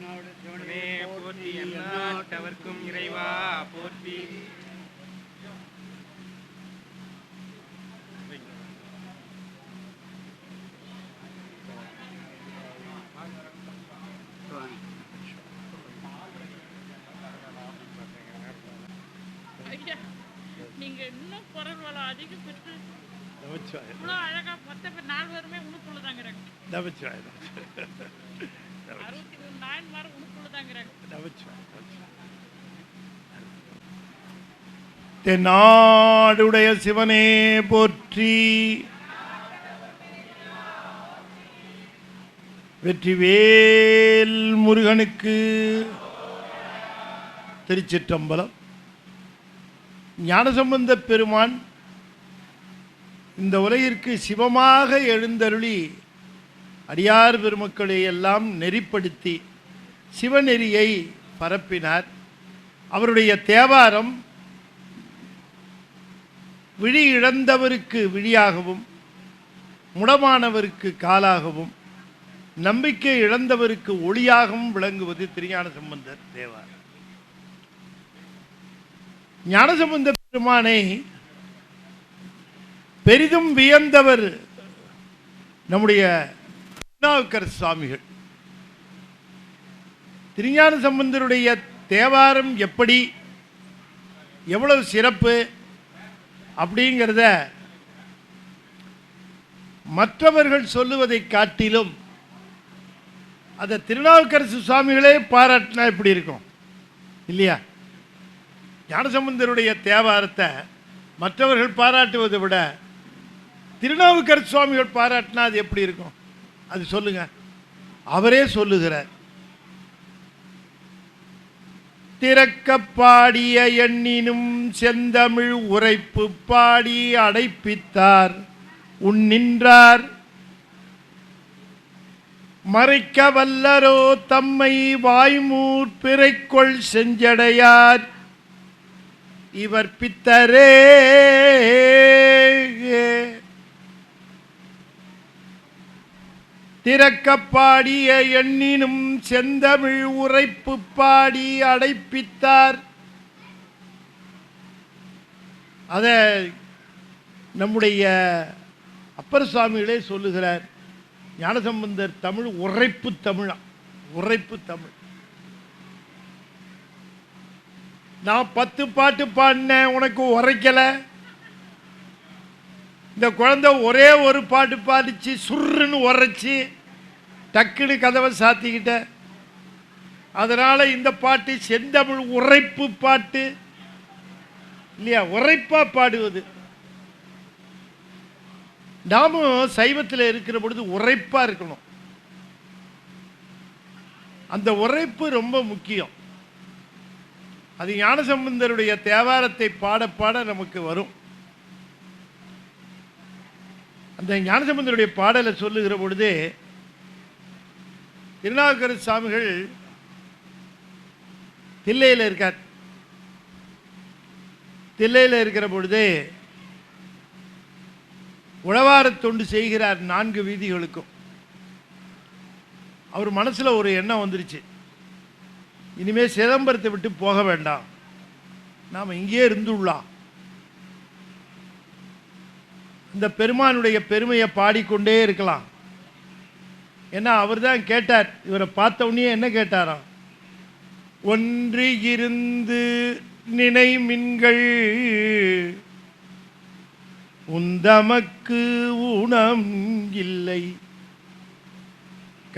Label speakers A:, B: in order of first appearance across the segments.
A: போற்றி எந்நாட்டவர்க்கும் இறைவா போற்றி.
B: நீங்க இன்னும் குரல் வளம் அதிகம் பெற்று இவ்வளோ அழகா மொத்த பேர் 4 பேருமே உனக்குள்ளதாங்கிறாங்க. 63 நாயன்மார் உனக்குள்ளதாங்கிறாங்க.
C: தென்னாடுடைய சிவனே போற்றி. வெற்றிவேல் முருகனுக்கு. திருச்சிற்றம்பலம். ஞானசம்பந்த பெருமான் இந்த உலகிற்கு சிவமாக எழுந்தருளி அடியார் பெருமக்களை எல்லாம் நெறிப்படுத்தி சிவநெறியை பரப்பினார். அவருடைய தேவாரம் விழி இழந்தவருக்கு விழியாகவும், முடமானவருக்கு காலாகவும், நம்பிக்கை இழந்தவருக்கு ஒளியாகவும் விளங்குவது திருஞான சம்பந்தர் தேவாரம். ஞானசம்பந்த பெருமானை பெரிதும் வியந்தவர் நம்முடைய திருநாவுக்கரசு சுவாமிகள். திருஞான சம்பந்தருடைய தேவாரம் எப்படி, எவ்வளவு சிறப்பு அப்படிங்கிறத மற்றவர்கள் சொல்லுவதை காட்டிலும் அதை திருநாவுக்கரசு சுவாமிகளே பாராட்டினா எப்படி இருக்கும் இல்லையா? ஞானசம்பந்தருடைய தேவாரத்தை மற்றவர்கள் பாராட்டுவதை விட திருநாவுக்கரசு சுவாமிகள் பாராட்டினா அது எப்படி இருக்கும்? அது சொல்லுங்க. அவரே சொல்லுகிறார். திறக்க பாடிய எண்ணினும் செந்தமிழ் உரைப்பு பாடி அடைப்பித்தார் உன்னின்றார் மறைக்க வல்லரோ தம்மை வாய்மூர் பிறைக்கொள் செஞ்சடையார் இவர் பித்தரே. திறக்க பாடிய எண்ணினும் செந்தமிழ் உரைப்பு பாடி அடைப்பித்தார். அத நம்முடைய அப்பர் சுவாமிகளே சொல்லுகிறார். ஞானசம்பந்தர் தமிழ் உரைப்பு தமிழா, உரைப்பு தமிழ். நான் 10 பாட்டு பாடினேன், உனக்கு உரைக்கல. இந்த குழந்தை ஒரே ஒரு பாட்டு பாடிச்சு, சுருன்னு உரைச்சி டக்குன்னு கதவை சாத்திக்கிட்ட. அதனால இந்த பாட்டு செந்தமிழ் உரைப்பு பாட்டு இல்லையா? உரைப்பா பாடுவது. நாமும் சைவத்தில் இருக்கிற பொழுது உரைப்பா இருக்கணும். அந்த உரைப்பு ரொம்ப முக்கியம். அது ஞானசம்பந்தருடைய தேவாரத்தை பாட பாட நமக்கு வரும். அந்த ஞானசம்பந்தருடைய பாடலை சொல்லுகிற பொழுது திருநாவுக்கரசு சுவாமிகள் தில்லையில் இருக்கார். தில்லையில் இருக்கிற பொழுது உழவாரத் தொண்டு செய்கிறார் 4 வீதிகளுக்கும். அவர் மனசில் ஒரு எண்ணம் வந்துருச்சு. இனிமேல் சிதம்பரத்தை விட்டு போக வேண்டாம், நாம் இங்கே இருந்துள்ளலாம். இந்த பெருமானுடைய பெருமையை பாடிக்கொண்டே இருக்கலாம். ஏன்னா அவர் தான் கேட்டார். இவரை பார்த்த உடனே என்ன கேட்டாராம்? ஒன்று இருந்து நினை மின்கள் உந்தமக்கு ஊனம் இல்லை,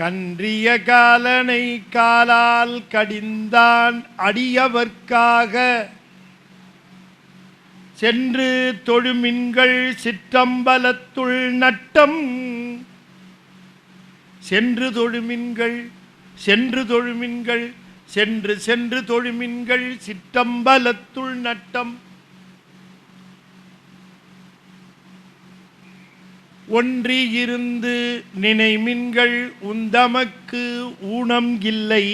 C: கன்றிய காலனை காலால் கடிந்தான் அடியவர்க்காக சென்று தொழுமின்கள் சிற்றம்பலத்துள் நட்டம். சென்று தொழுமின்கள், சென்று தொழுமின்கள், சென்று சென்று தொழுமின்கள் சிற்றம்பலத்துள் நட்டம். ஒன்றி இருந்து நினைமின்கள் உந்தமக்கு ஊனம் இல்லை,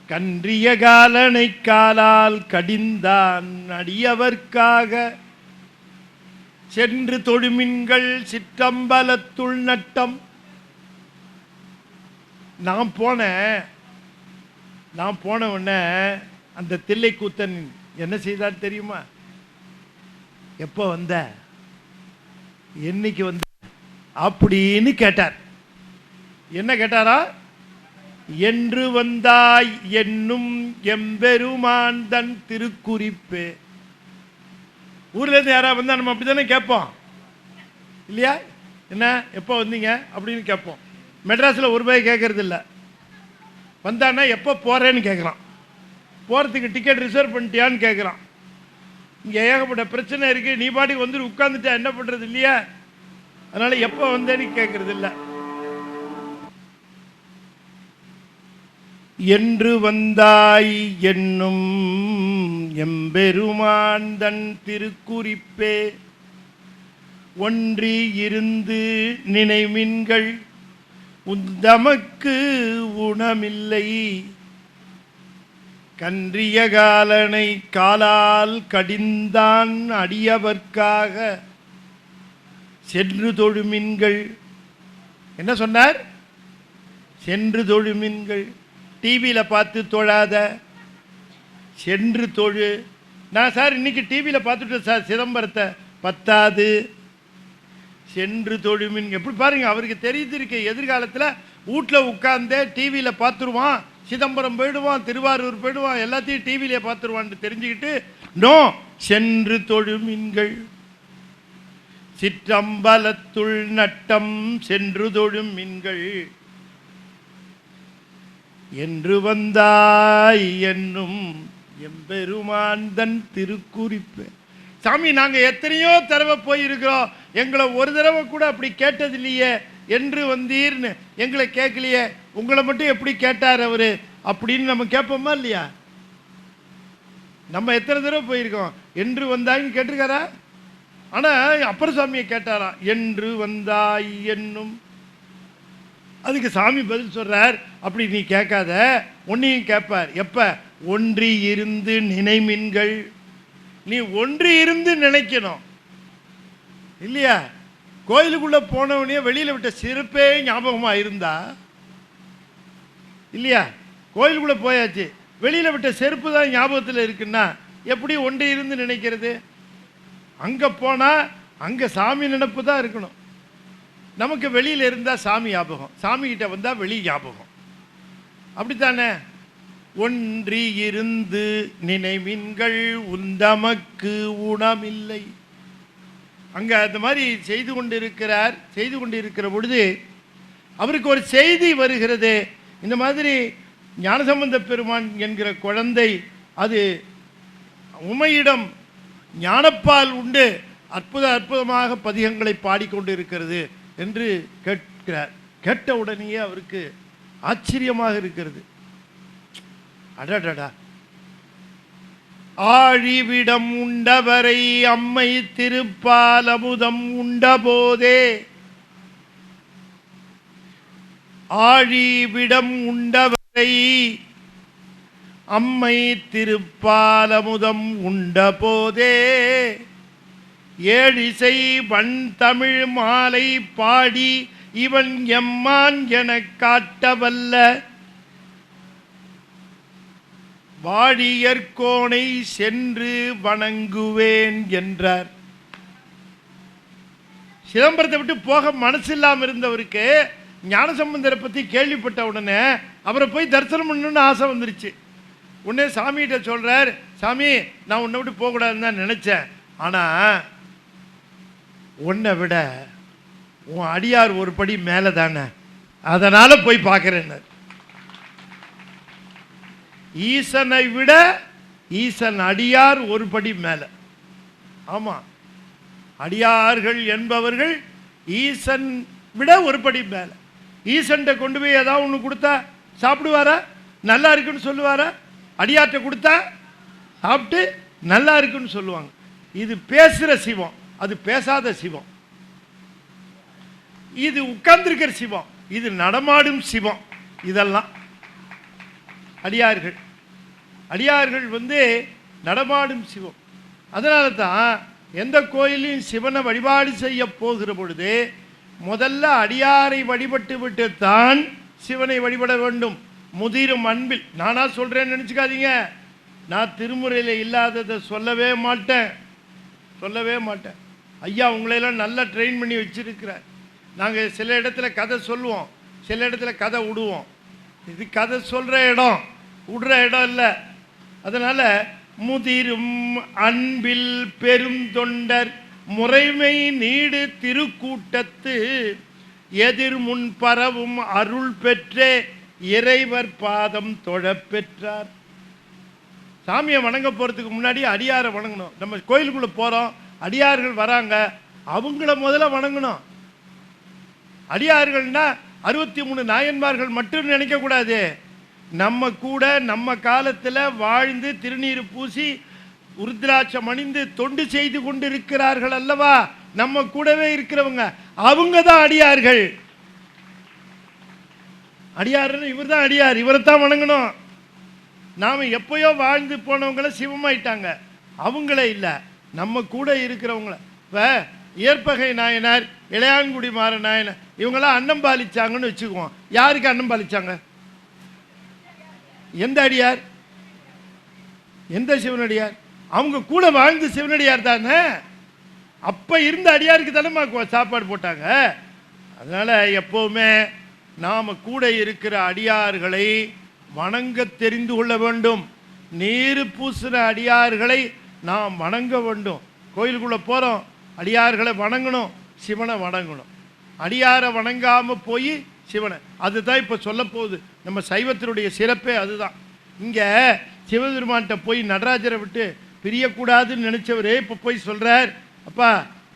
C: கன்றிய காலனை காலால் கடிந்தான் அடியவர்க்காக சென்று தொழுமின்கள் சிற்றம்பலத்துள் நட்டம். நான் போன உடனே அந்த தில்லைக்கூத்தன் என்ன செய்தார் தெரியுமா? எப்போ வந்த, என்னைக்கு வந்த அப்படின்னு கேட்டார். என்ன கேட்டாரா? என்று வந்தாய் என்னும் எம்பெருமான் தன் திருக்குறிப்பு. ஊர்ல இருந்து யாரா வந்தா நம்ம அப்படித்தானே கேட்போம் இல்லையா? என்ன எப்போ வந்தீங்க அப்படின்னு கேட்போம். மெட்ராஸில் ஒரு ரூபாய் கேட்கறது இல்லை. வந்தான்னா எப்போ போறேன்னு கேட்குறான், போகிறதுக்கு டிக்கெட் ரிசர்வ் பண்ணிட்டியான்னு கேட்குறான். இங்கே ஏகப்பட்ட பிரச்சனை இருக்குது, நீ பாட்டுக்கு வந்து உட்காந்துட்டா என்ன பண்ணுறது இல்லையா? அதனால் எப்போ வந்தேன்னு கேட்கறது இல்லை. என்று வந்தாய் என்னும் எம்பெருமான் தன் திருக்குறிப்பே ஒன்றி இருந்து நினைமின்கள் உந்தமக்கு உணமில்லை கன்றிய காலனை காலால் கடிந்தான் அடியவர்க்காக சென்று தொழுமின்கள். என்ன சொன்னார்? சென்று தொழுமின்கள். டிவியில் பார்த்து தொழாத, சென்று தொழு. நான் சார் இன்னைக்கு டிவியில் பார்த்துட்டேன் சார் சிதம்பரத்தை, பத்தாது, சென்று தொழுமின். எப்படி பாருங்க, அவருக்கு தெரிஞ்சிருக்கு எதிர்காலத்தில் வீட்டில் உட்கார்ந்தே டிவியில் பார்த்துருவான், சிதம்பரம் போயிடுவான், திருவாரூர் போயிடுவான், எல்லாத்தையும் டிவியிலே பார்த்துருவான்னு தெரிஞ்சுக்கிட்டு நோ, சென்று தொழுமின்கள். சிற்றம்பலத்துள் நட்டம் சென்று தொழுமின்கள். என்று வந்தாய் என்னும் எம்பெருமான் தன் திருக்குறிப்பு. சாமி நாங்கள் எத்தனையோ தடவை போயிருக்கிறோம், எங்களை ஒரு தடவை கூட அப்படி கேட்டது இல்லையே. என்று வந்தீர்னு எங்களை கேட்கலையே, உங்களை மட்டும் எப்படி கேட்டார் அவரு அப்படின்னு நம்ம கேட்போமா இல்லையா? நம்ம எத்தனை தடவை போயிருக்கோம், என்று வந்தாயின்னு கேட்டிருக்காரா? ஆனால் அப்பர் சாமியை கேட்டாரா, என்று வந்தாய் என்னும். அதுக்கு சாமி பதில் சொல்றார், அப்படி நீ கேட்காத, ஒன்னையும் கேட்பார். எப்ப? ஒன்றி இருந்து நினைமின்கள். நீ ஒன்றி இருந்து நினைக்கணும் இல்லையா? கோயிலுக்குள்ள போனவனே வெளியில விட்ட செருப்பே ஞாபகமா இருந்தா இல்லையா? கோயிலுக்குள்ள போயாச்சு, வெளியில விட்ட செருப்பு தான் ஞாபகத்தில் இருக்குன்னா எப்படி ஒன்றி இருந்து நினைக்கிறது? அங்க போனா அங்க சாமி நினைப்பு தான் இருக்கணும். நமக்கு வெளியில இருந்தா சாமி ஞாபகம், சாமி கிட்ட வந்தா வெளி ஞாபகம். அப்படித்தானே? ஒன்றி இருந்து நினைவின்கள் உந்தமக்கு உணமில்லை. அங்க அந்த மாதிரி செய்து கொண்டிருக்கிறார். செய்து கொண்டிருக்கிற பொழுது அவருக்கு ஒரு செய்தி வருகிறது. இந்த மாதிரி ஞானசம்பந்த பெருமான் என்கிற குழந்தை அது உமையிடம் ஞானப்பால் உண்டு அற்புதமாக பதிகங்களை பாடிக்கொண்டு இருக்கிறது என்று கேட்கிறார். கேட்ட உடனேயே அவருக்கு ஆச்சரியமாக இருக்கிறது. அடடடா, ஆழிவிடம் உண்டவரை அம்மை திருப்பால் அமுதம் உண்டபோதே, ஆழிவிடம் உண்டவரை அம்மை திருப்பால் அமுதம் உண்டபோதே, ஏழிசை வன் தமிழ் மாலை பாடி இவன் எம்மான் எனக் காட்டவல்ல வாழியர்கோனை சென்று வணங்குவேன் என்றார். சிதம்பரத்தை விட்டு போக மனசு இல்லாமல் இருந்தவருக்கு ஞானசம்பந்தரை பற்றி கேள்விப்பட்ட உடனே அவரை போய் தரிசனம் பண்ணணும்னு ஆசை வந்துருச்சு. உடனே சாமிகிட்ட சொல்றார், சாமி நான் உன்னை விட்டு போகக்கூடாதுன்னு தான் நினைச்சேன், ஆனால் உன்னை விட உன் அடியார் ஒரு படி மேலே தானே, அதனால போய் பார்க்குறேன்னு. ஈசனை விட ஈசன் அடியார் ஒரு படி மேலே. ஆமா, அடியார்கள் என்பவர்கள் ஈசன் விட ஒரு படி மேலே. ஈசன்ட்ட கொண்டு போய் ஏதாவது ஒன்று கொடுத்தா சாப்பிடுவாரா? நல்லா இருக்குன்னு சொல்லுவாரா? அடியார்ட்ட கொடுத்தா சாப்பிட்டு நல்லா இருக்குன்னு சொல்லுவாங்க. இது பேசுகிற சிவம், அது பேசாத சிவம். இது உட்கார்ந்திருக்கிற சிவம், இது நடமாடும் சிவம். இதெல்லாம் அடியார்கள். அடியார்கள் நடமாடும் சிவம். அதனால தான் எந்த கோயிலையும் சிவனை வழிபாடு செய்ய போகிற பொழுது முதல்ல அடியாரை வழிபட்டு விட்டு தான் சிவனை வழிபட வேண்டும். முதிரும் அன்பில். நானா சொல்றேன்னு நினைச்சுக்காதீங்க. நான் திருமுறையில் இல்லாததை சொல்லவே மாட்டேன். ஐயா உங்களையெல்லாம் நல்லா ட்ரெயின் பண்ணி வச்சிருக்கிறார். நாங்கள் சில இடத்துல கதை சொல்லுவோம், சில இடத்துல கதை விடுவோம். இது கதை சொல்கிற இடம், விடுற இடம் இல்லை. அதனால் முதிரும் அன்பில் பெருந்தொண்டர் முறைமை நீடு திருக்கூட்டத்து எதிர் முன் பரவும் அருள் பெற்றே இறைவர் பாதம் தொழப் பெற்றார். சாமியை வணங்க போகிறதுக்கு முன்னாடி அடியாரை வணங்கணும். நம்ம கோயிலுக்குள்ளே போகிறோம், அடியார்கள் வராங்க, அவங்கள முதல்ல வணங்கணும். அடியார்கள்னா 63 நாயன்மார்கள் மட்டும் நினைக்கக்கூடாது. நம்ம கூட நம்ம காலத்தில் வாழ்ந்து திருநீர் பூசி உருத்ராட்சம் அணிந்து தொண்டு செய்து கொண்டு இருக்கிறார்கள் அல்லவா, நம்ம கூடவே இருக்கிறவங்க, அவங்க தான் அடியார்கள். அடியார்னு இவர் தான் அடியார், இவரை தான் வணங்கணும். நாம் எப்பயோ வாழ்ந்து போனவங்கள சிவமாயிட்டாங்க, அவங்களே இல்லை, நம்ம கூட இருக்கிறவங்கள. இப்போ ஏற்பகை நாயனார், இளையான்குடி மாற நாயனார், இவங்களாம் அன்னம் பாலிச்சாங்கன்னு வச்சுக்குவோம். யாருக்கு அன்னம் பாலிச்சாங்க? எந்த அடியார்? எந்த சிவனடியார்? அவங்க கூட வாழ்ந்து சிவனடியார் தானே. அப்போ இருந்த அடியாருக்கு தானே சாப்பாடு போட்டாங்க. அதனால் எப்போவுமே நாம் கூட இருக்கிற அடியார்களை வணங்க தெரிந்து கொள்ள வேண்டும். நீர் பூசின அடியார்களை நாம் வணங்க வேண்டும். கோயிலுக்குள்ளே போகிறோம், அடியார்களை வணங்கணும், சிவனை வணங்கணும். அடியாரை வணங்காமல் போய் சிவனை, அதுதான் இப்போ சொல்ல போகுது. நம்ம சைவத்தினுடைய சிறப்பே அதுதான். இங்கே சிவபெருமான்கிட்ட போய் நடராஜரை விட்டு பிரியக்கூடாதுன்னு நினச்சவரே இப்போ போய் சொல்கிறார், அப்பா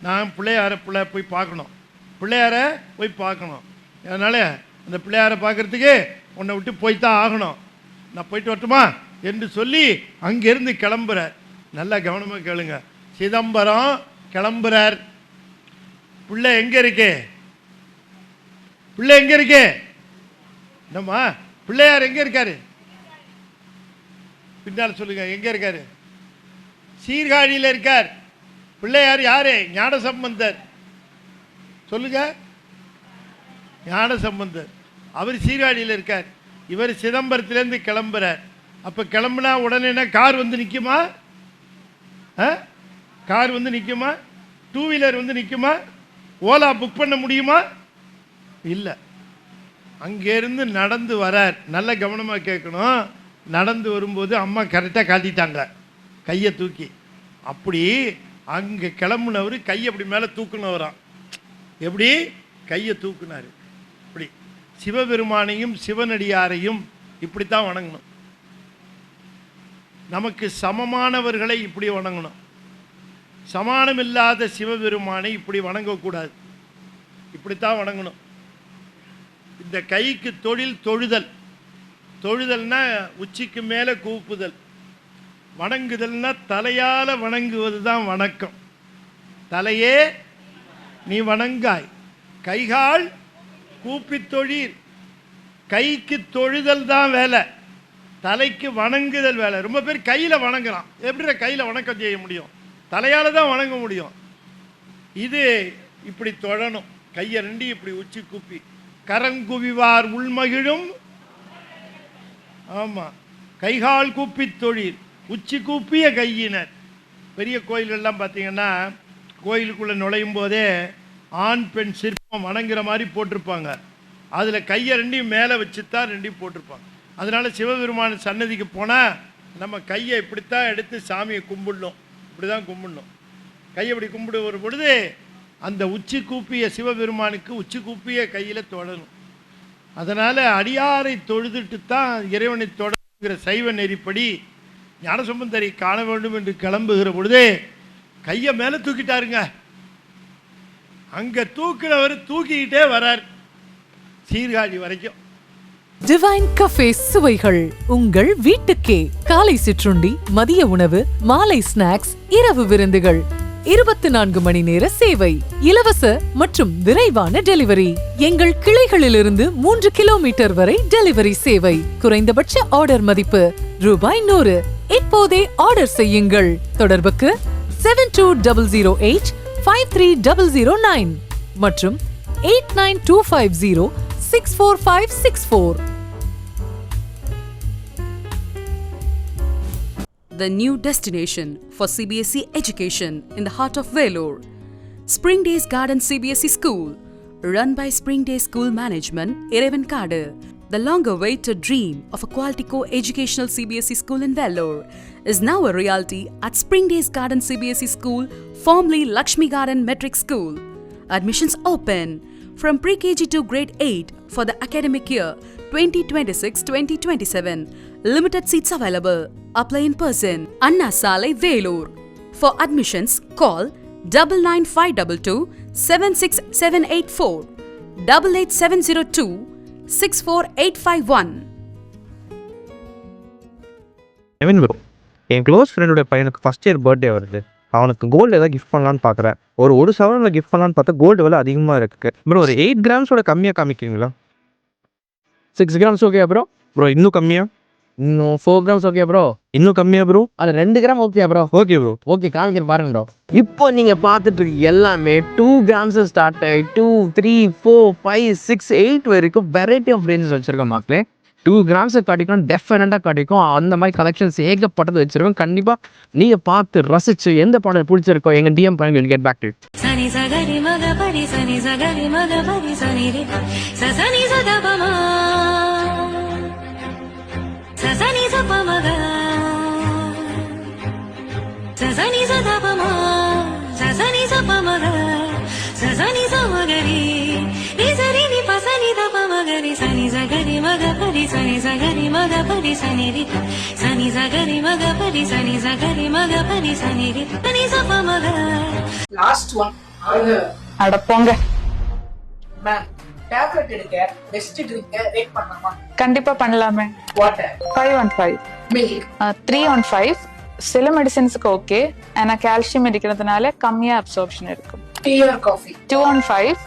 C: நான் பிள்ளையாரை போய் பார்க்கணும், பிள்ளையாரை போய் பார்க்கணும். அதனால் அந்த பிள்ளையாரை பார்க்குறதுக்கு உன்னை விட்டு போய்த்தான் ஆகணும், நான் போயிட்டு வரட்டுமா என்று சொல்லி அங்கேருந்து கிளம்புறார். நல்லா கவனமாக கேளுங்க. சிதம்பரம் கிளம்புறார். பிள்ளை எங்கே இருக்கு? பிள்ளை எங்கே இருக்கு? என்னம்மா பிள்ளையார் எங்கே இருக்காரு? பின்னால் சொல்லுங்க, எங்கே இருக்காரு? சீர்காழியில் இருக்கார். பிள்ளையார் யாரு? ஞானசம்பந்தர். சொல்லுங்க, ஞானசம்பந்தர். அவர் சீர்காழியில் இருக்கார், இவர் சிதம்பரத்திலேருந்து கிளம்புறார். அப்போ கிளம்புனா உடனே கார் வந்து நிற்குமா? கார் வந்து நிற்குமா? டூ வீலர் வந்து நிற்குமா? ஓலா புக் பண்ண முடியுமா? இல்லை. அங்கேருந்து நடந்து வரார். நல்ல கவனமாக கேட்கணும். நடந்து வரும்போது அம்மா கரெக்டாக காட்டிட்டாங்க கையை தூக்கி. அப்படி அங்கே கிளம்புனவர் கையை அப்படி மேலே தூக்குனவராம். எப்படி கையை தூக்குனார்? இப்படி சிவபெருமானையும் சிவனடியாரையும் இப்படித்தான் வணங்கணும். நமக்கு சமமானவர்களை இப்படி வணங்கணும். சமானமில்லாத சிவபெருமானை இப்படி வணங்கக்கூடாது, இப்படித்தான் வணங்கணும். இந்த கைக்கு தொழில் தொழுதல். தொழுதல்னா உச்சிக்கு மேலே கூப்புதல். வணங்குதல்னா தலையால் வணங்குவது தான் வணக்கம். தலையே நீ வணங்காய், கைகால் கூப்பி தொழில். கைக்கு தொழுதல் தான் வேலை, தலைக்கு வணங்குதல் வேலை. ரொம்ப பேர் கையில் வணங்குறான். எப்படி கையில் வணக்கம் செய்ய முடியும்? தலையால் தான் வணங்க முடியும். இது இப்படி தொழணும். கையை ரெண்டி இப்படி உச்சி கூப்பி. கரங்குவிவார் உள்மகிழும். ஆமாம், கைகால் கூப்பி தொழில், உச்சி கூப்பிய கையினர். பெரிய கோயிலெல்லாம் பார்த்தீங்கன்னா கோயிலுக்குள்ளே நுழையும் போதே ஆண் பெண் சிற்பம் வணங்குற மாதிரி போட்டிருப்பாங்க. அதில் கையை ரெண்டையும் மேலே வச்சு தான் ரெண்டையும் போட்டிருப்பாங்க. அதனால் சிவபெருமான சன்னதிக்கு போனால் நம்ம கையை இப்படித்தான் எடுத்து சாமியை கும்பிடணும். இப்படி தான் கும்பிடணும். கையை இப்படி கும்பிடு ஒரு பொழுது அந்த உச்சி கூப்பிய சிவபெருமானுக்கு உச்சி கூப்பிய கையில் தொழணும். அதனால் அடியாரை தொழுதுட்டு தான் இறைவனை தொடங்குகிற சைவ நெறிப்படி ஞானசம்பந்தரை காண வேண்டும் என்று கிளம்புகிற பொழுதே கையை மேலே தூக்கிட்டாருங்க. அங்கே தூக்கினவர் தூக்கிக்கிட்டே வரார் சீர்காழி வரைக்கும்.
D: டிவைன் கஃபே சுவைகள் உங்கள் வீட்டுக்கே. காலை சிற்றுண்டி, மதிய உணவு, மாலை ஸ்நாக்ஸ், இரவு விருந்துகள், 24 மணி நேர சேவை, இலவச மற்றும் விரைவான டெலிவரி. எங்கள் கிளைகளிலிருந்து 3 கிலோமீட்டர் வரை டெலிவரி சேவை. குறைந்தபட்ச ஆர்டர் மதிப்பு ₹100. இப்போதே ஆர்டர் செய்யுங்கள். தொடர்புக்கு 7208 53009 மற்றும் 89250 64564.
E: The new destination for CBSE education in the heart of Vellore. Spring Days Garden CBSE School, run by Spring Day School Management, Irevankadu. The long-awaited dream of a quality co-educational CBSE school in Vellore is now a reality at Spring Days Garden CBSE School, formerly Lakshmi Garden Metric School. Admissions open from pre-KG to grade 8 for the academic year 2026-2027. Limited seats available. Apply in person. Anna Salai, Vellore. For admissions, call 99522 76784 88702 64851.
F: Naveen bro, N close ஃப்ரெண்டோட பையனுக்கு first year birthday வருது. அவனுக்கு gold ஏதாவது gift பண்ணலான்னு பார்க்குறேன். ஒரு சவரனில் gift பண்ணலான்னு பார்த்தா கோல்டு விலை அதிகமாக இருக்குது. ப்ரோ ஒரு 8 கிராம்ஸோட கம்மியாக காமிக்கிறீங்களா?
G: 6 grams ஓகே ப்ரோ.
F: ப்ரோ இன்னும் கம்மியாக?
G: இன்னும் 4 grams ஓகே ப்ரோ.
F: இன்னும் கம்மியாக ப்ரோ?
G: அது 2 gram okay bro.
F: Okay bro.
G: Okay காமிக்கிறேன் பாருங்க ப்ரோ. இப்போ நீங்கள் பார்த்துட்டு இருக்க எல்லாமே 2 grams ஸ்டார்ட் ஆகி 2, 3, 4, 5, 6, 8 வரைக்கும் வெரைட்டி ஆஃப் ரேஞ்சஸ் வச்சுருக்கோம் மக்களே. 2 grams கிடைக்கும், டெஃபினட்டாக கிடைக்கும். அந்த மாதிரி கலெக்ஷன்ஸ் ஏகப்பட்டது வச்சுருக்கோம். கண்டிப்பாக நீங்கள் பார்த்து ரசிச்சு எந்த பாடல் பிடிச்சிருக்கோ எங்கள் டிஎம் பண்ணி கெட் பேக் டு
H: சனி சகரி மக பரி சனி சகரி மக பரி சனி ரி சசனி சதபமா சசனி சபமக சசனி சதபமா சசனி சபமக சசனி சமகரி ரிசரி நி பசனி தபமகரி சனி சகரி மக பரி சனி சகரி மக பரி சனி ரி சனி சகரி மக பரி சனி சகரி மக பரி சனி ரி சனி சபமக.
I: லாஸ்ட் ஒன்
J: அடப்போங்க.
I: மேம் டேப்லெட் எடுக்க பெஸ்ட் ட்ரிங்க் ரேட் பண்ணலாமா?
J: கண்டிப்பா பண்ணலாமே.
I: Water
J: 515
I: milk
J: 315. சில மெடிசின்ஸ்க்கு ஓகே, ஆனா கால்சியம் இருக்கிறதுனால கம்மியா அப்சார்ப்ஷன் இருக்கும்.
I: Tea or coffee
J: 215.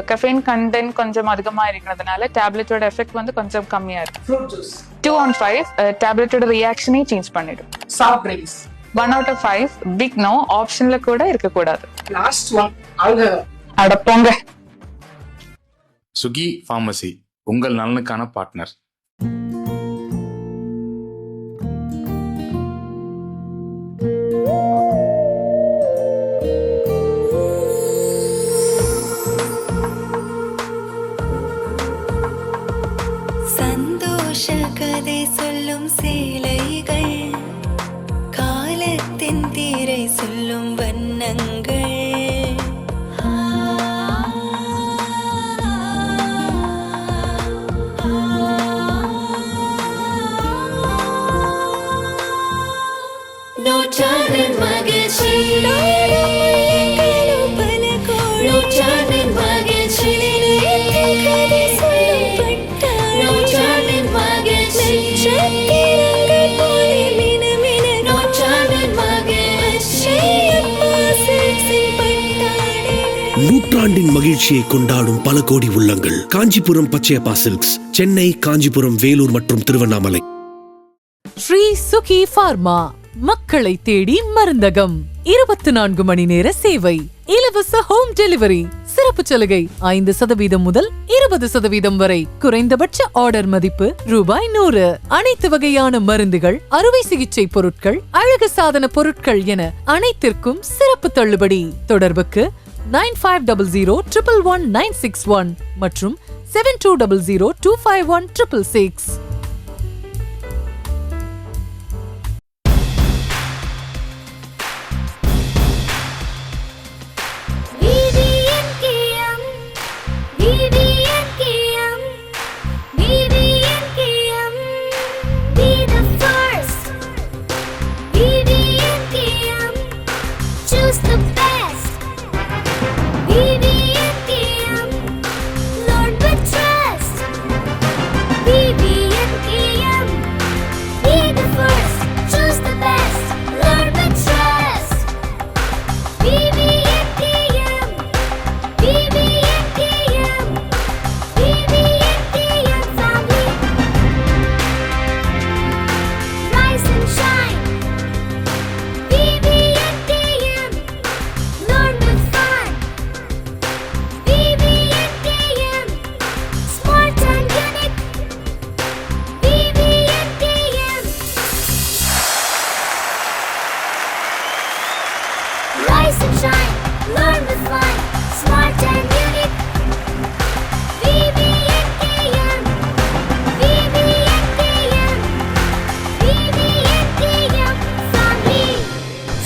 J: Caffeine content கொஞ்சம் அதிகமா இருக்கிறதுனால டேப்லெட்டோட எஃபெக்ட் வந்து கொஞ்சம் கம்மியா இருக்கும்.
I: Fruit juice
J: 215. டேப்லெட்டோட ரியாக்ஷனே சேஞ்ச் பண்ணிடும்.
I: Soft drinks
J: 1 out of 5. Pick no ஆப்ஷன்ல கூட இருக்கக்கூடாது.
I: Last one alcohol.
J: அடப்போங்க.
K: சுகி ஃபார்மசி, உங்கள் நலனுக்கான பார்ட்னர்.
H: சந்தோஷ கதை சொல்லும் சேலைகள், காலத்தின் தீரை சொல்லும் வண்ணங்கள். நூற்றாண்டின் மகிழ்ச்சி, நூற்றாண்டின் மகிழ்ச்சி, நூற்றாண்டின் மகிழ்ச்சி, நூற்றாண்டின் மகிழ்ச்சி.
L: நூற்றாண்டின் மகிழ்ச்சியை கொண்டாடும் பல கோடி உள்ளங்கள். காஞ்சிபுரம் பச்சையப்பா சில்க்ஸ், சென்னை, காஞ்சிபுரம், வேலூர் மற்றும் திருவண்ணாமலை.
D: ஸ்ரீ சுகி ஃபார்மா, மக்களை தேடி மருந்தகம். 24 மணி நேர சேவை. இலவச ஹோம் டெலிவரி. சிறப்பு சலுகை 5% முதல் 20% வரை. குறைந்தபட்ச ஆர்டர் மதிப்பு ₹100. அனைத்து வகையான மருந்துகள், அறுவை சிகிச்சை பொருட்கள், அழகு சாதன பொருட்கள் என அனைத்திற்கும் சிறப்பு தள்ளுபடி. தொடர்புக்கு 9500111961 மற்றும் 7200251666.
H: Choose the best. VVNKM, Lord with trust. VVNKM.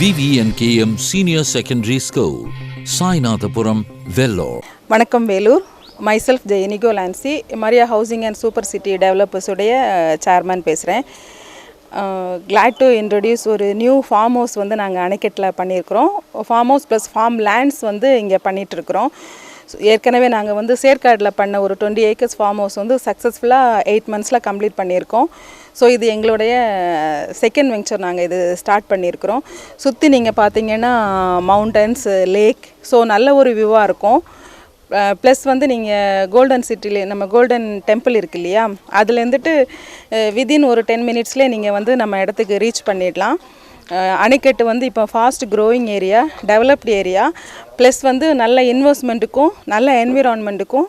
M: VVNKM Senior Secondary School, Sainathapuram, Vellore.
N: வணக்கம் Vellore. myself Jeyaniko Lancy, Maria housing and super city developers உடைய சேர்மன் பேசுகிறேன். glad to introduce ஒரு நியூ ஃபார்ம் ஹவுஸ் வந்து நாங்கள் அணைக்கட்டில் பண்ணியிருக்கிறோம். Farm house plus farm lands வந்து இங்கே பண்ணிகிட்ருக்குறோம். ஏற்கனவே நாங்கள் வந்து சேர்க்காடில் பண்ண ஒரு 20 acres ஃபார்ம் ஹவுஸ் வந்து சக்ஸஸ்ஃபுல்லாக 8 months கம்ப்ளீட் பண்ணியிருக்கோம். ஸோ இது எங்களுடைய செகண்ட் வெஞ்சர் நாங்கள் இது ஸ்டார்ட் பண்ணியிருக்கிறோம். சுற்றி நீங்கள் பார்த்தீங்கன்னா மவுண்டன்ஸ், லேக், ஸோ நல்ல ஒரு வியூவாக இருக்கும். ப்ளஸ் வந்து நீங்கள் கோல்டன் சிட்டிலே நம்ம கோல்டன் டெம்பிள் இருக்கு இல்லையா, அதுலேருந்துட்டு வித்தின் ஒரு 10 minutesலேயே நீங்கள் வந்து நம்ம இடத்துக்கு ரீச் பண்ணிடலாம். அணைக்கட்டு வந்து இப்போ fast growing area, developed area, plus வந்து நல்ல இன்வெஸ்ட்மெண்ட்டுக்கும் நல்ல என்விரான்மெண்ட்டுக்கும்,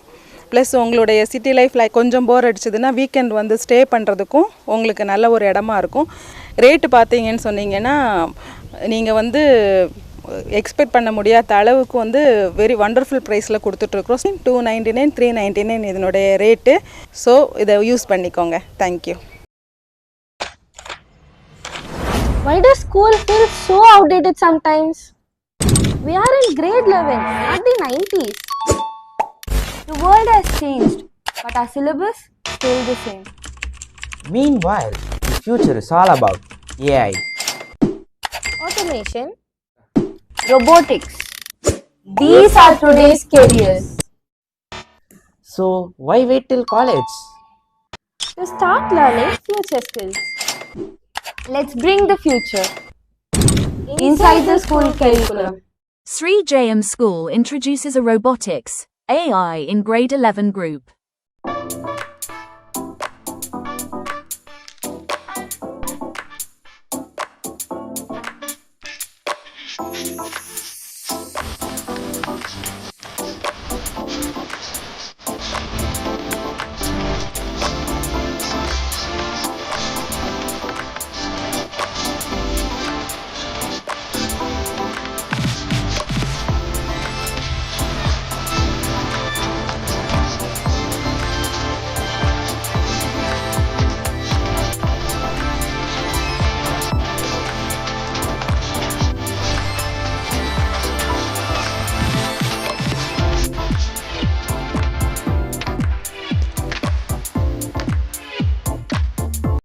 N: ப்ளஸ் உங்களுடைய சிட்டி லைஃப்பில் கொஞ்சம் போர் அடிச்சதுன்னா வீக்கெண்ட் வந்து ஸ்டே பண்ணுறதுக்கும் உங்களுக்கு நல்ல ஒரு இடமா இருக்கும். ரேட்டு பார்த்தீங்கன்னு சொன்னீங்கன்னா நீங்கள் வந்து எக்ஸ்பெக்ட் பண்ண முடியாத அளவுக்கு வந்து வெரி வண்டர்ஃபுல் ப்ரைஸில் கொடுத்துட்ருக்குறோம். 299, 399 இதனுடைய ரேட்டு. ஸோ இதை யூஸ் பண்ணிக்கோங்க. Thank you.
O: Why does school feel so outdated sometimes? We are in grade 11, not the 90s. The world has changed, but our syllabus still the same.
P: Meanwhile, the future is all about AI.
O: Automation, robotics. These are today's careers.
P: So, why wait till college?
O: To start learning future skills. Let's bring the future inside the school curriculum.
Q: Sri JM School introduces a robotics AI in grade 11 group.